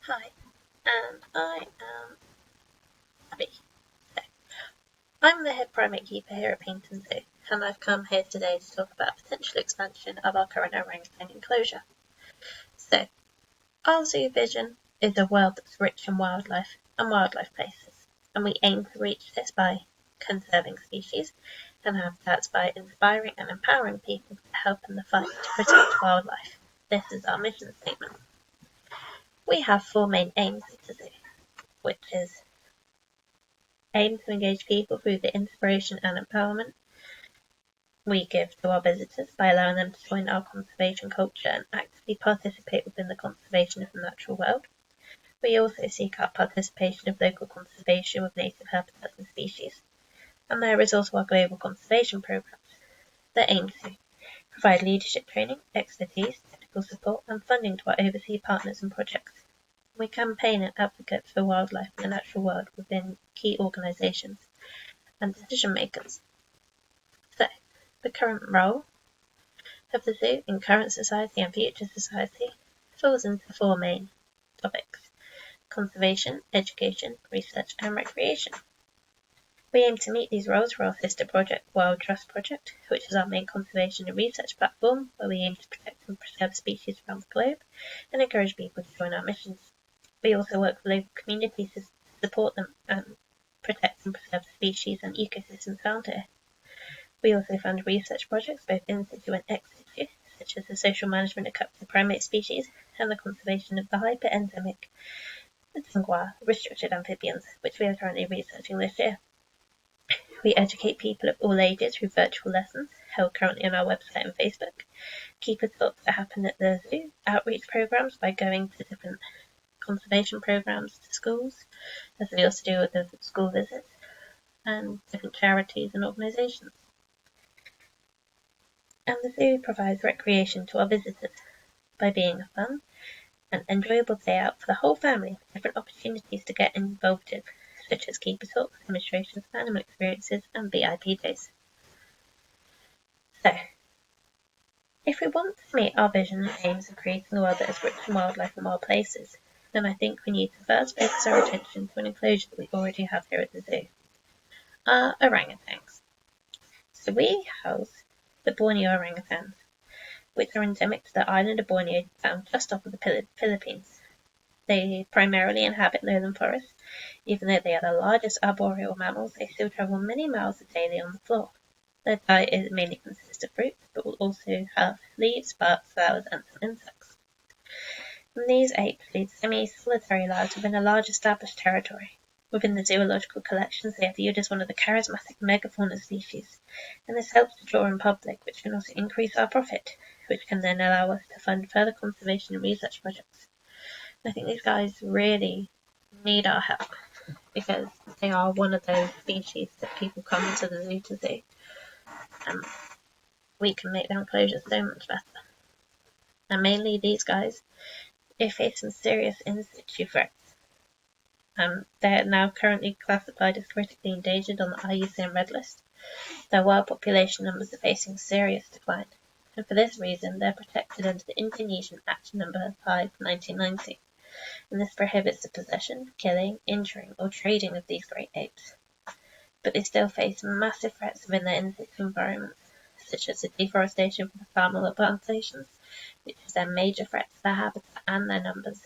Hi, and I am Abby. So, I'm the head primate keeper here at Paignton Zoo, and I've come here today to talk about potential expansion of our current orangutan enclosure. So, our zoo vision is a world that's rich in wildlife and wildlife places, and we aim to reach this by conserving species and habitats by inspiring and empowering people to help in the fight to protect wildlife. This is our mission statement. We have four main aims at the zoo, which is aim to engage people through the inspiration and empowerment we give to our visitors by allowing them to join our conservation culture and actively participate within the conservation of the natural world. We also seek out participation of local conservation with native habitats and species. And there is also our global conservation programs that aim to provide leadership training, expertise, technical support and funding to our overseas partners and projects. We campaign and advocate for wildlife and the natural world within key organisations and decision makers. So, the current role of the zoo in current society and future society falls into four main topics: conservation, education, research and recreation. We aim to meet these roles for our sister project, Wild Trust Project, which is our main conservation and research platform, where we aim to protect and preserve species around the globe and encourage people to join our missions. We also work with local communities to support them and protect and preserve the species and ecosystems found here. We also fund research projects both in situ and ex situ, such as the social management of captive primate species and the conservation of the hyper-endemic Tsangwa restricted amphibians, which we are currently researching this year. We educate people of all ages through virtual lessons held currently on our website and Facebook, keeper talks that happen at the zoo, outreach programs by going to different conservation programs to schools, as we also do with the school visits, and different charities and organisations. And the zoo provides recreation to our visitors by being a fun and enjoyable day out for the whole family with different opportunities to get involved in, such as keeper talks, demonstrations, animal experiences and VIP days. So, if we want to meet our vision and aims of creating a world that is rich in wildlife and wild places, then I think we need to first focus our attention to an enclosure that we already have here at the zoo: our orangutans. So we house the Borneo orangutans, which are endemic to the island of Borneo, found just off of the Philippines. They primarily inhabit lowland forests. Even though they are the largest arboreal mammals, they still travel many miles daily on the floor. Their diet mainly consists of fruits, but will also have leaves, bark, flowers, and some insects. And these apes lead semi-solitary lives within a large established territory. Within the zoological collections, they are viewed as one of the charismatic megafauna species, and this helps to draw in public, which can also increase our profit, which can then allow us to fund further conservation and research projects. I think these guys really need our help because they are one of those species that people come to the zoo to see, and we can make their enclosures so much better. And mainly these guys, they face some serious in situ threats. They're now currently classified as critically endangered on the IUCN Red List. Their wild population numbers are facing serious decline, and for this reason they're protected under the Indonesian Act No. 5, 1990, and this prohibits the possession, killing, injuring or trading of these great apes. But they still face massive threats within their in-situ environments, such as the deforestation from the palm oil plantations, which is their major threat to their habitat and their numbers.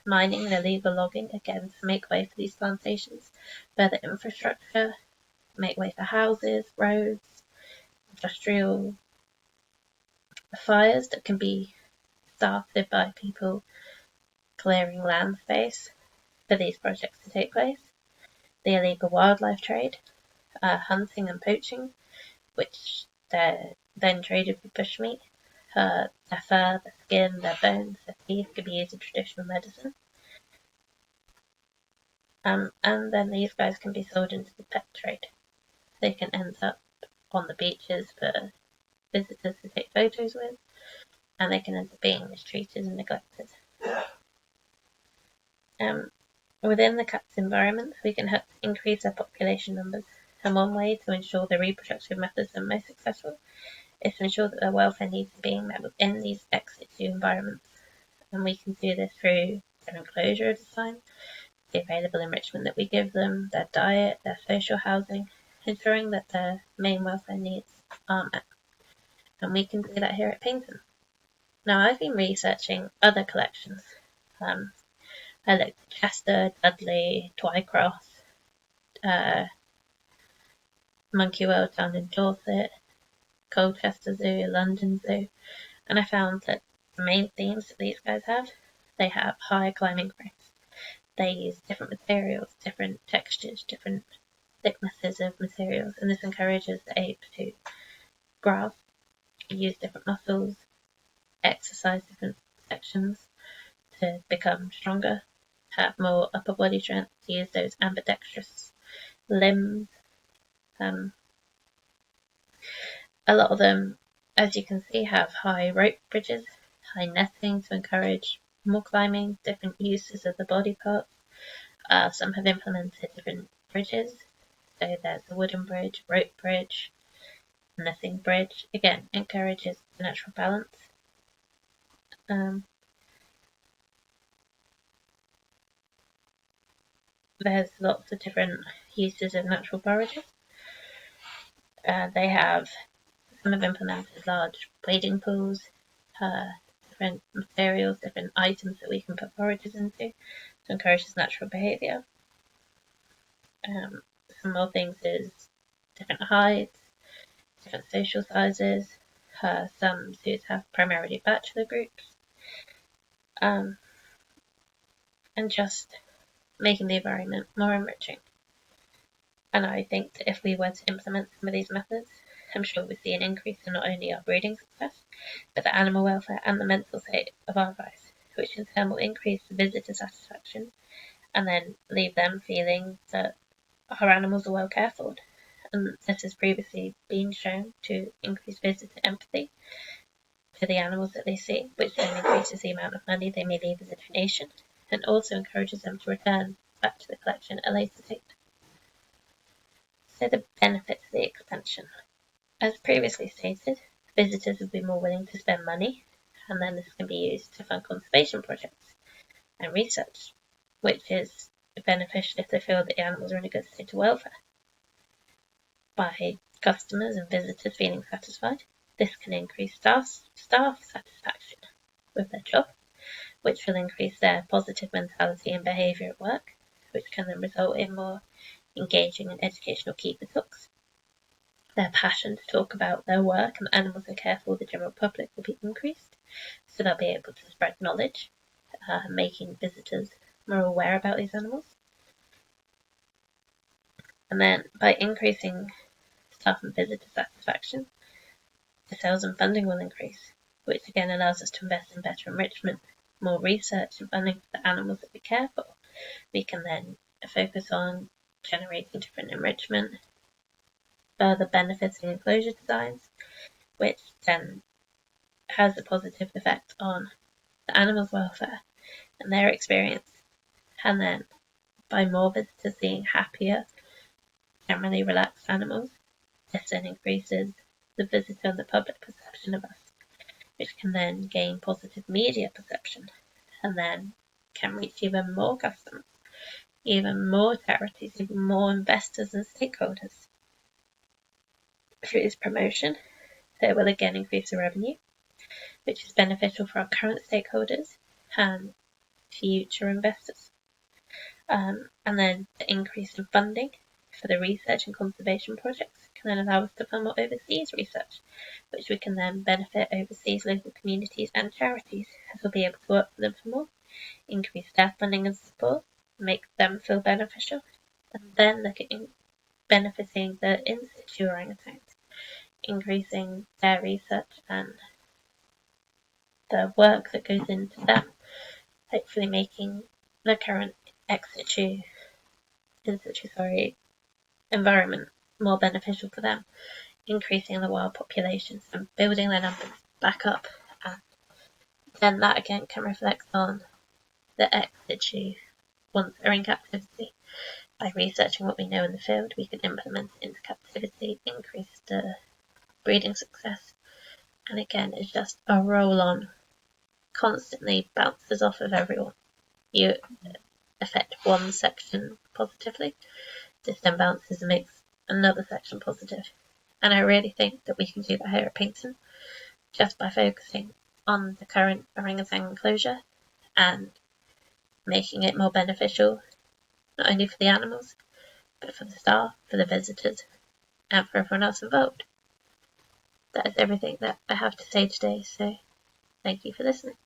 Mining and illegal logging, again, to make way for these plantations, further infrastructure, make way for houses, roads, industrial fires that can be started by people clearing land space for these projects to take place, the illegal wildlife trade, hunting and poaching, which they're then traded for bushmeat. Their fur, their skin, their bones, their teeth could be used in traditional medicine. And then these guys can be sold into the pet trade. They can end up on the beaches for visitors to take photos with, and they can end up being mistreated and neglected. Within the captive environments, we can help to increase their population numbers, and one way to ensure the reproductive methods are most successful is to ensure that their welfare needs are being met within these ex situ environments. And we can do this through their enclosure design, the available enrichment that we give them, their diet, their social housing, ensuring that their main welfare needs are met. And we can do that here at Paignton. Now, I've been researching other collections. I looked at Chester, Dudley, Twycross, Monkey World down in Dorset, Colchester Zoo, London Zoo, and I found that the main themes that these guys have, they have high climbing rates. They use different materials, different textures, different thicknesses of materials, and this encourages the ape to grasp, use different muscles, exercise different sections to become stronger, have more upper body strength, to use those ambidextrous limbs. A lot of them, as you can see, have high rope bridges, high netting to encourage more climbing, different uses of the body parts. Some have implemented different bridges. So there's a wooden bridge, rope bridge, netting bridge. Again, encourages the natural balance. There's lots of different uses of natural forages. Some have implemented large wading pools, different materials, different items that we can put forages into to encourage this natural behaviour. Some more things is different heights, different social sizes. Some zoos have primarily bachelor groups. And just making the environment more enriching. And I think that if we were to implement some of these methods, I'm sure we'd see an increase in not only our breeding success, but the animal welfare and the mental state of our guys, which in turn will increase the visitor satisfaction and then leave them feeling that our animals are well cared for. And this has previously been shown to increase visitor empathy for the animals that they see, which then increases the amount of money they may leave as a donation, and also encourages them to return back to the collection at a later date. So the benefits of the expansion. As previously stated, visitors will be more willing to spend money, and then this can be used to fund conservation projects and research, which is beneficial if they feel that the animals are in a good state of welfare. By customers and visitors feeling satisfied, this can increase staff satisfaction with their job, which will increase their positive mentality and behaviour at work, which can then result in more engaging and educational keeper talks. Their passion to talk about their work and the animals they care for the general public will be increased, so they'll be able to spread knowledge, making visitors more aware about these animals. And then by increasing staff and visitor satisfaction, the sales and funding will increase, which again allows us to invest in better enrichment, more research and funding for the animals that we care for. We can then focus on generating different enrichment, further benefiting enclosure designs, which then has a positive effect on the animals' welfare and their experience. And then by more visitors seeing happier, generally relaxed animals, this then increases the visitor and the public perception of us, which can then gain positive media perception and then can reach even more customers, even more charities, even more investors and stakeholders. Through this promotion, they will again increase the revenue, which is beneficial for our current stakeholders and future investors. And then the increase in funding for the research and conservation projects can then allow us to fund more overseas research, which we can then benefit overseas local communities and charities, as we'll be able to work with them for more, increase their funding and support, make them feel beneficial, and then look at benefiting the in-situ orangutans, increasing their research and the work that goes into them, hopefully making the current in-situ environment more beneficial for them, increasing the wild populations and building their numbers back up. And then that again can reflect on the ex-situ once they're in captivity. By researching what we know in the field, we can implement it into captivity, increase the breeding success, and again, it's just a roll-on, constantly bounces off of everyone. you affect one section positively, this then bounces and makes another section positive. And I really think that we can do that here at Paignton just by focusing on the current orangutan enclosure and making it more beneficial, not only for the animals, but for the staff, for the visitors, and for everyone else involved. That is everything that I have to say today, so thank you for listening.